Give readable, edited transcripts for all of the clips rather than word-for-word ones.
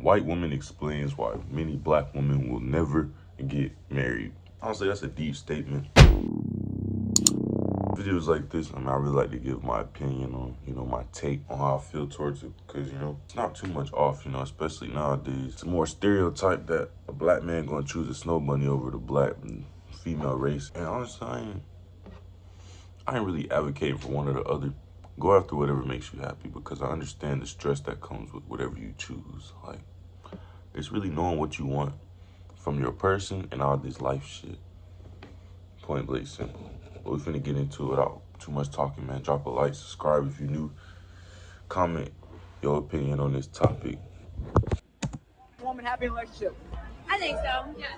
White woman explains why many black women will never get married. Honestly, that's a deep statement. Videos like this, I really like to give my opinion on, my take on how I feel towards it, because, it's not too much off, especially nowadays. It's more stereotype that a black man gonna choose a snow bunny over the black female race. And honestly, I ain't really advocating for one or the other. Go after whatever makes you happy, because I understand the stress that comes with whatever you choose. Like, it's really knowing what you want from your person and all this life shit. Point blank simple. But we finna get into it without too much talking, man. Drop a like, subscribe if you're new. Comment your opinion on this topic. Woman happy relationship? I think so. Yes.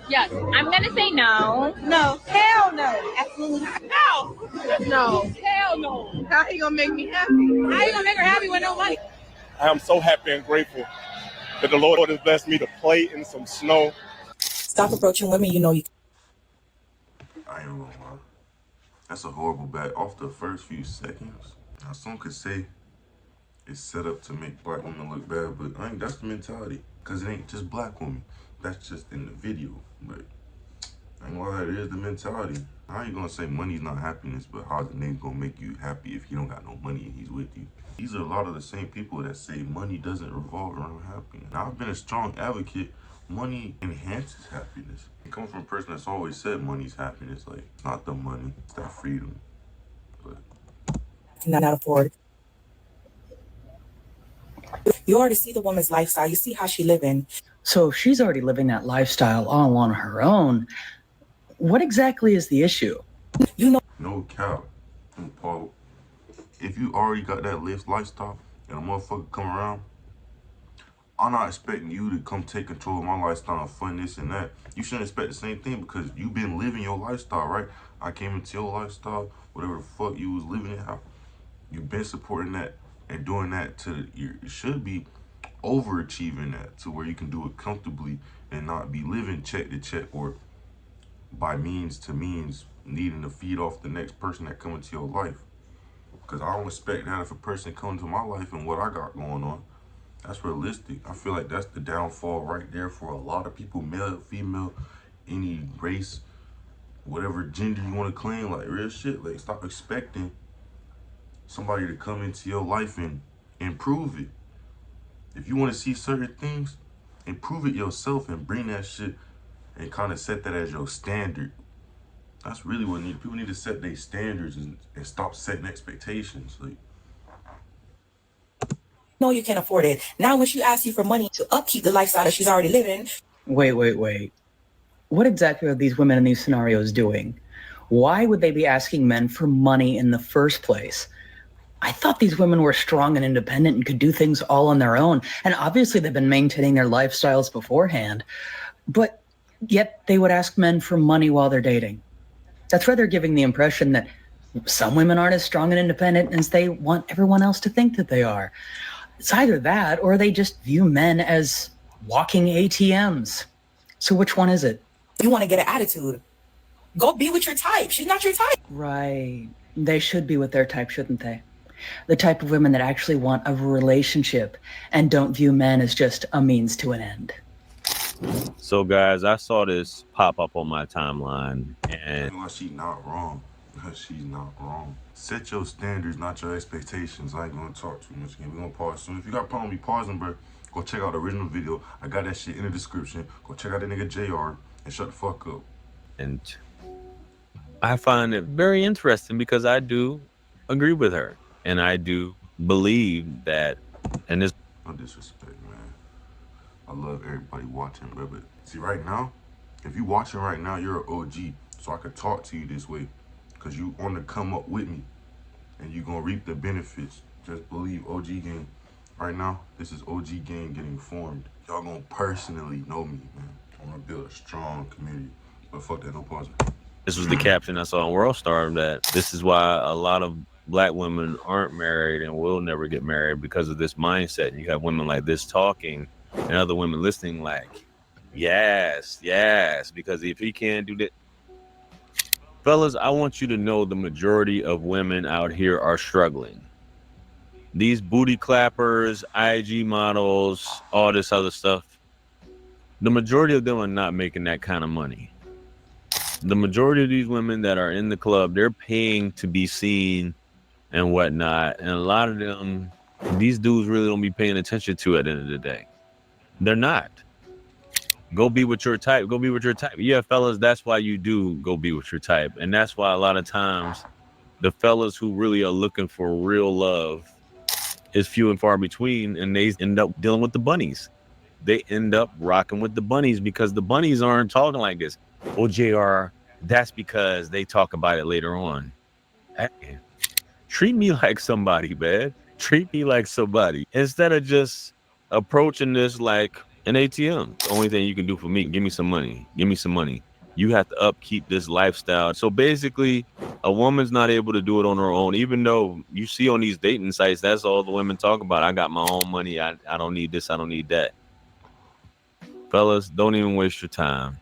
Yes. I'm gonna say no. No. Hell no. Absolutely not. No. No. Hell no. How he gonna make me happy? How you gonna make her happy with no money? I am so happy and grateful that the Lord has blessed me to play in some snow. Stop approaching women you know you. I ain't gonna lie. That's a horrible bet off the first few seconds. Now, some could say it's set up to make black women look bad, but I think that's the mentality. Because it ain't just black women. That's just in the video. But I ain't gonna lie, it is the mentality. I ain't gonna say money's not happiness, but how's the nigga gonna make you happy if he don't got no money and he's with you? These are a lot of the same people that say money doesn't revolve around happiness. Now, I've been a strong advocate. Money enhances happiness. It comes from a person that's always said money's happiness. Like, it's not the money, it's that freedom. But Cannot afford. You already see the woman's lifestyle. You see how she living. So if she's already living that lifestyle all on her own, what exactly is the issue? no cap. Paul, if you already got that lifestyle and a motherfucker come around, I'm not expecting you to come take control of my lifestyle and fund this and that. You shouldn't expect the same thing, because you've been living your lifestyle, right? I came into your lifestyle, whatever the fuck you was living in, how you've been supporting that and doing that to you should be overachieving that to where you can do it comfortably and not be living check to check or by means to means needing to feed off the next person that come into your life. Because I don't expect that if a person comes to my life and what I got going on. That's realistic. I feel like that's the downfall right there for a lot of people, male, female, any race, whatever gender you want to claim, like real shit. Like, stop expecting somebody to come into your life and improve it. If you want to see certain things, improve it yourself and bring that shit and kind of set that as your standard. That's really what people need to set their standards and stop setting expectations. Like, No, you can't afford it. Now when she asks you for money to upkeep the lifestyle that she's already living. Wait. What exactly are these women in these scenarios doing? Why would they be asking men for money in the first place? I thought these women were strong and independent and could do things all on their own. And obviously they've been maintaining their lifestyles beforehand. But yet they would ask men for money while they're dating. That's why they're giving the impression that some women aren't as strong and independent as they want everyone else to think that they are. It's either that or they just view men as walking ATMs. So which one is it? You want to get an attitude. Go be with your type. She's not your type. Right. They should be with their type, shouldn't they? The type of women that actually want a relationship and don't view men as just a means to an end. So guys, I saw this pop up on my timeline and she's not wrong. She's not wrong. Set your standards, not your expectations. I ain't gonna talk too much again. We're gonna pause soon. If you got a problem with me pausing, bro, go check out the original video. I got that shit in the description. Go check out that nigga JR and shut the fuck up. and I find it very interesting because I do agree with her. And I do believe that, and this. No disrespect, man. I love everybody watching, bro. But see, right now, if you watching right now, you're an OG. So I could talk to you this way. Because you want to come up with me. And you going to reap the benefits. Just believe OG game. Right now, this is OG game getting formed. Y'all going to personally know me, man. I want to build a strong community. But fuck that, no pause. This was the caption I saw on World Star, that this is why a lot of black women aren't married and will never get married, because of this mindset. And you have women like this talking and other women listening like, yes, because if he can't do that. Fellas, I want you to know the majority of women out here are struggling. These booty clappers, IG models, all this other stuff, the majority of them are not making that kind of money. The majority of these women that are in the club, they're paying to be seen and whatnot. And a lot of them, these dudes really don't be paying attention to at the end of the day. They're not. Go be with your type. Go be with your type. Yeah, fellas, that's why you do go be with your type. And that's why a lot of times the fellas who really are looking for real love is few and far between, and they end up dealing with the bunnies. They end up rocking with the bunnies because the bunnies aren't talking like this. Oh, JR, that's because they talk about it later on. Hey, treat me like somebody, man. Treat me like somebody. Instead of just approaching this like an ATM. The only thing you can do for me, give me some money. Give me some money. You have to upkeep this lifestyle. So basically, a woman's not able to do it on her own, even though you see on these dating sites, that's all the women talk about. I got my own money. I don't need this. I don't need that. Fellas, don't even waste your time.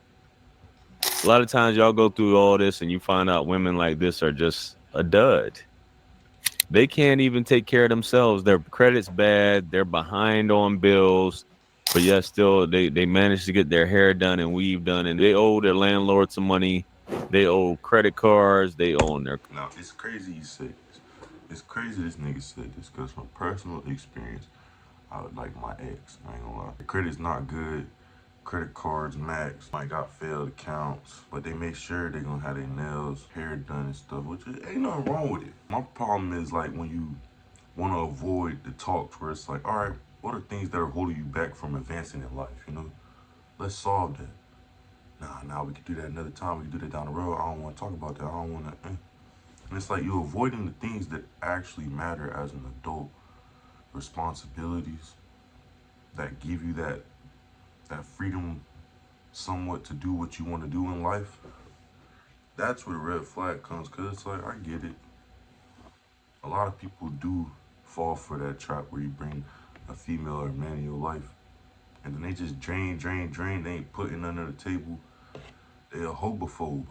A lot of times y'all go through all this and you find out women like this are just a dud. They can't even take care of themselves. Their credit's bad. They're behind on bills, but yet still they manage to get their hair done and weave done, and they owe their landlord some money. They owe credit cards. They own their. Now, it's crazy you said this. It's crazy this nigga said this because from personal experience, I would like my ex. I ain't gonna lie. The credit's not good. Credit cards max. I got failed accounts, but they make sure they're gonna have their nails, hair done and stuff, which ain't nothing wrong with it. My problem is like when you want to avoid the talks where it's like, all right, what are things that are holding you back from advancing in life? You know, let's solve that. Nah, we can do that another time. We can do that down the road. I don't want to talk about that. I don't want to. And it's like you're avoiding the things that actually matter as an adult. Responsibilities that give you that freedom somewhat to do what you want to do in life. That's where the red flag comes, because it's like, I get it. A lot of people do fall for that trap where you bring a female or a man in your life and then they just drain. They ain't putting none on the table. They a hobophobe.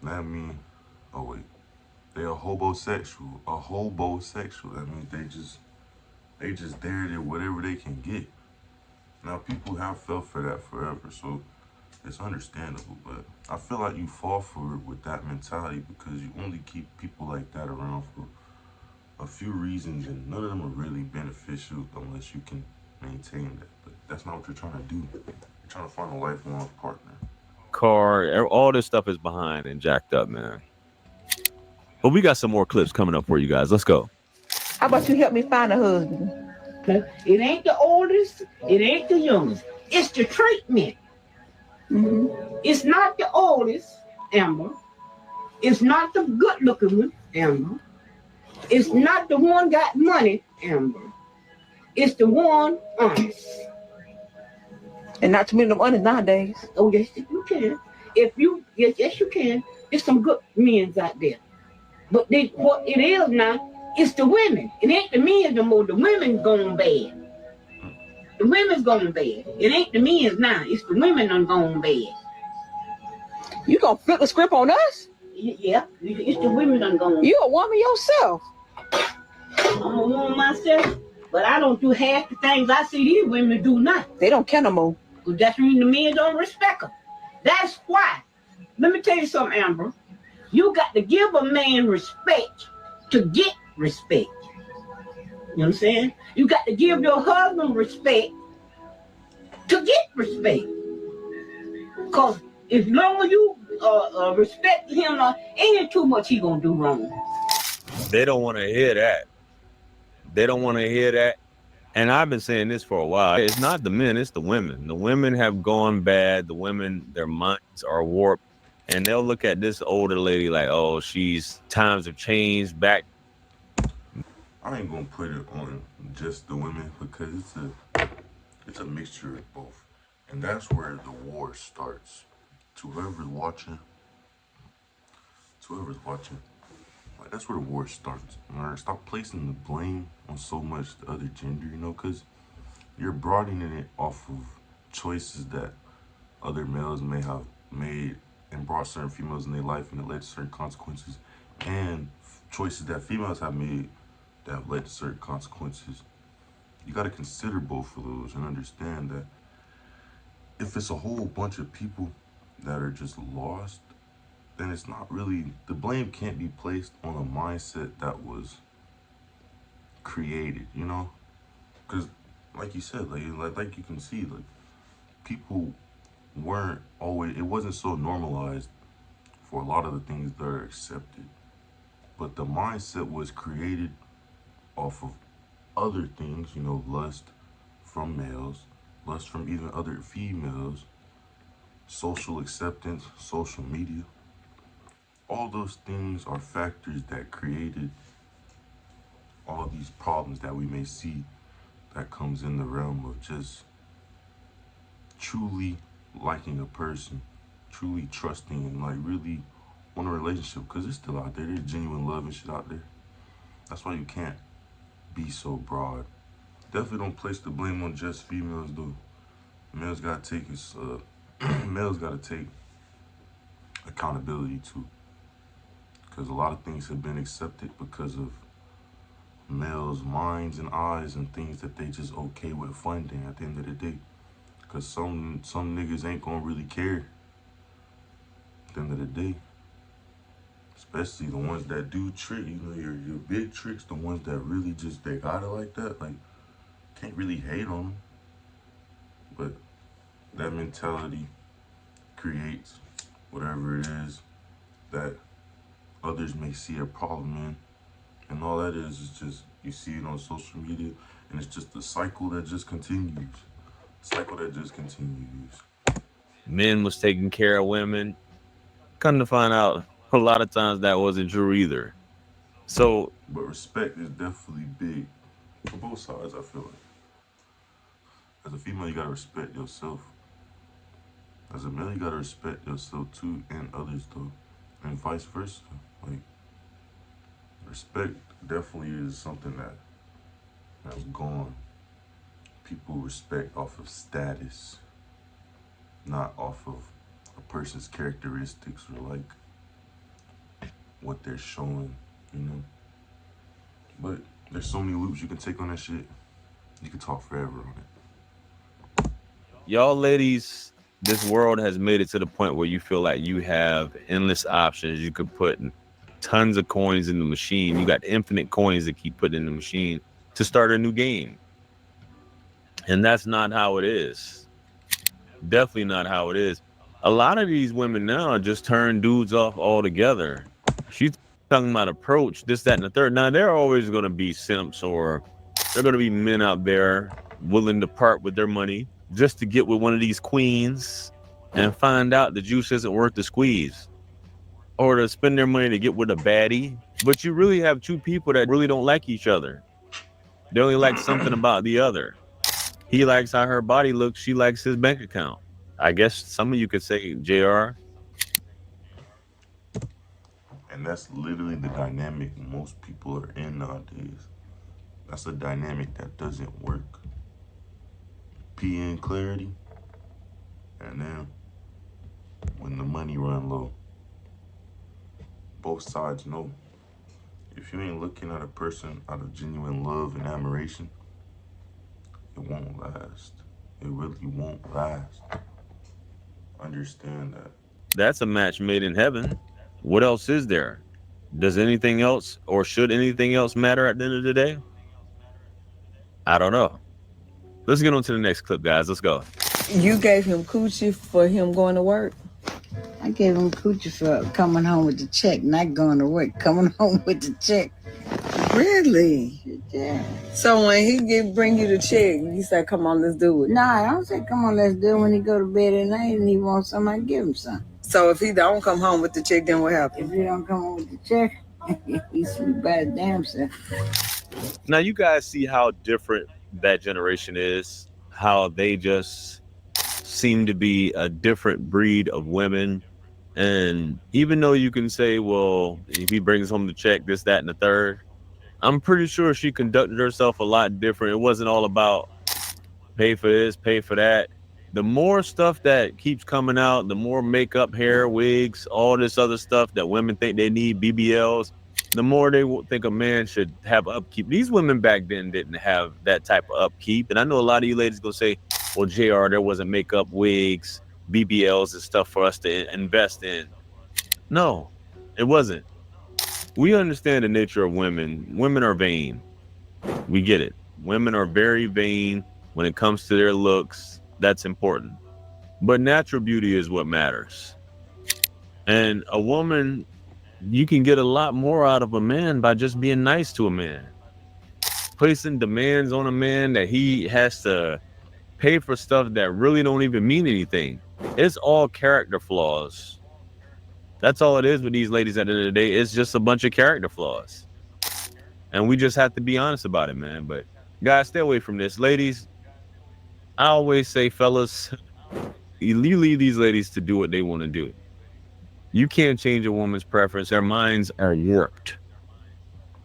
That mean, oh wait, they a hobosexual. That means they just there to whatever they can get. Now people have felt for that forever, so it's understandable. But I feel like you fall for it with that mentality because you only keep people like that around for a few reasons, and none of them are really beneficial unless you can maintain that. But that's not what you're trying to do. You're trying to find a lifelong partner. Car, all this stuff is behind and jacked up, man. But we got some more clips coming up for you guys. Let's go. How about you help me find a husband? It ain't the oldest, it ain't the youngest. It's the treatment. It's not the oldest, Amber. It's not the good looking one, Amber. It's not the one got money, Amber. It's the one honest. And not too many of them honest nowadays. Oh, yes, you can. Yes, you can. There's some good men out there. But what it is now, it's the women. It ain't the men no more. The women going bad. The women's going bad. It ain't the men's now. It's the women done gone bad. You gonna flip the script on us? Yeah, it's the women done gone. You a woman yourself. I'm a woman myself, but I don't do half the things I see these women do now. They don't care no more. Because that's when the men don't respect them. That's why. Let me tell you something, Amber. You got to give a man respect to get respect. You know what I'm saying? You got to give your husband respect to get respect. Because as long as you respect him, ain't too much he gonna do wrong. They don't want to hear that. They don't want to hear that. And I've been saying this for a while. It's not the men, it's the women. The women have gone bad. The women, their minds are warped. And they'll look at this older lady like, oh, times have changed back. I ain't gonna put it on just the women because it's a mixture of both. And that's where the war starts. To whoever's watching, like, that's where the war starts. All right, stop placing the blame on so much the other gender, you know, because you're broadening it off of choices that other males may have made and brought certain females in their life and it led to certain consequences. And choices that females have made that have led to certain consequences. You got to consider both of those and understand that if it's a whole bunch of people that are just lost, then it's not really, the blame can't be placed on a mindset that was created, you know? Because, like you said, like you can see, like people weren't always, it wasn't so normalized for a lot of the things that are accepted. But the mindset was created off of other things, you know, lust from males, lust from even other females, social acceptance, social media. All those things are factors that created all these problems that we may see that comes in the realm of just truly liking a person, truly trusting and like really want a relationship, because it's still out there. There's genuine love and shit out there. That's why you can't be so broad. Definitely don't place the blame on just females though. Males gotta take his males gotta take accountability too. Because a lot of things have been accepted because of males' minds and eyes and things that they just okay with funding at the end of the day. Because some niggas ain't gonna really care at the end of the day. Especially the ones that do trick, you know, your big tricks, the ones that really just, they got it like that, like, can't really hate on them. But that mentality creates whatever it is that others may see a problem in. And all that is just, you see it on social media, and it's just a cycle that just continues. Cycle that just continues. Men was taking care of women. Come to find out, a lot of times that wasn't true either. So, But respect is definitely big for both sides, I feel like. As a female, you gotta respect yourself. As a male, you gotta respect yourself too, and others though, and vice versa. Like, respect definitely is something that's gone. People respect off of status, not off of a person's characteristics or like what they're showing, you know. But there's so many loops you can take on that shit. You can talk forever on it. y'all ladies, this world has made it to the point where you feel like you have endless options. You could put tons of coins in the machine. You got infinite coins to keep putting in the machine to start a new game. And that's not how it is. Definitely not how it is. A lot of these women now just turn dudes off altogether. She's talking about approach, this, that, and the third. Now, there are always going to be simps, or there are going to be men out there willing to part with their money just to get with one of these queens and find out the juice isn't worth the squeeze, or to spend their money to get with a baddie. But you really have two people that really don't like each other. They only like something about the other. He likes how her body looks. She likes his bank account. I guess some of you could say, JR. And that's literally the dynamic most people are in nowadays. That's a dynamic that doesn't work. PN clarity, and then when the money run low, both sides know. If you ain't looking at a person out of genuine love and admiration, it won't last. It really won't last. Understand that. That's a match made in heaven. What else is there? Does anything else, or should anything else matter at the end of the day? I don't know. Let's get on to the next clip, guys. Let's go. You gave him coochie for him going to work? I gave him coochie for coming home with the check, not going to work, coming home with the check. Really? Yeah. So when he bring you the check, you say, come on, let's do it. Nah, I don't say, come on, let's do it. When he go to bed at night and he wants something, I give him some. So if he don't come home with the check, then what happens? If he don't come home with the check, he sleep by his damn self. Now, you guys see how different that generation is, how they just seem to be a different breed of women. And even though you can say, well, if he brings home the check, this, that, and the third, I'm pretty sure she conducted herself a lot different. It wasn't all about pay for this, pay for that. The more stuff that keeps coming out, the more makeup, hair, wigs, all this other stuff that women think they need, BBLs, the more they think a man should have upkeep. These women back then didn't have that type of upkeep. And I know a lot of you ladies go say, well, JR, there wasn't makeup, wigs, BBLs and stuff for us to invest in. No, it wasn't. We understand the nature of women. Women are vain. We get it. Women are very vain when it comes to their looks. That's important. But natural beauty is what matters. And a woman, you can get a lot more out of a man by just being nice to a man. Placing demands on a man that he has to pay for stuff that really don't even mean anything. It's all character flaws. That's all it is with these ladies at the end of the day. It's just a bunch of character flaws. And we just have to be honest about it, man. But guys, stay away from this. Ladies, I always say, fellas, you leave these ladies to do what they want to do. You can't change a woman's preference. Their minds are warped.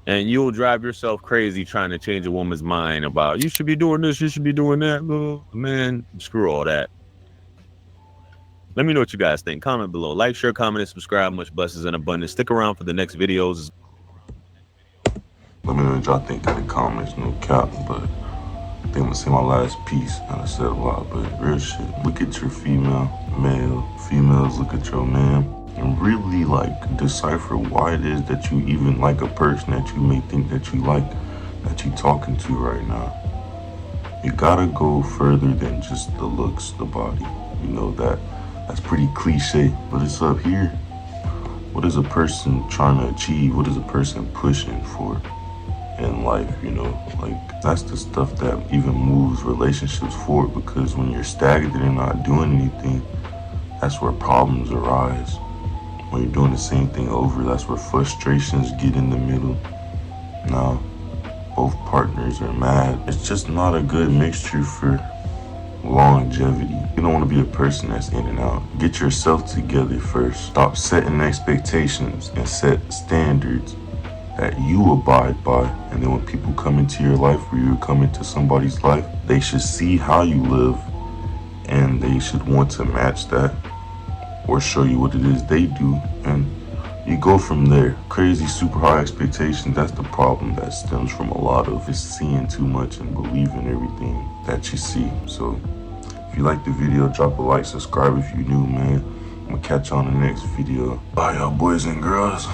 And you'll drive yourself crazy trying to change a woman's mind about, you should be doing this, you should be doing that. Man, screw all that. Let me know what you guys think. Comment below. Like, share, comment, and subscribe. Much blessings and abundance. Stick around for the next videos. Let me know what y'all think in the comments. No cap, but I think I'm gonna say my last piece. And I said a lot, but real shit. Look at your female, male, females, look at your man. And really like decipher why it is that you even like a person that you may think that you like, that you talking to right now. You gotta go further than just the looks, the body. You know that's pretty cliche, but it's up here. What is a person trying to achieve? What is a person pushing for in life, you know? Like, that's the stuff that even moves relationships forward, because when you're stagnant and not doing anything, that's where problems arise. When you're doing the same thing over, that's where frustrations get in the middle. Now, both partners are mad. It's just not a good mixture for longevity. You don't want to be a person that's in and out. Get yourself together first. Stop setting expectations and set standards that you abide by. And then when people come into your life, or you come into somebody's life, they should see how you live and they should want to match that or show you what it is they do, and you go from there. Crazy, super high expectations, that's the problem that stems from a lot of just seeing too much and believing everything that you see. So if you like the video, drop a like, subscribe if you're new, man. I'm gonna catch you on the next video. Bye, y'all boys and girls.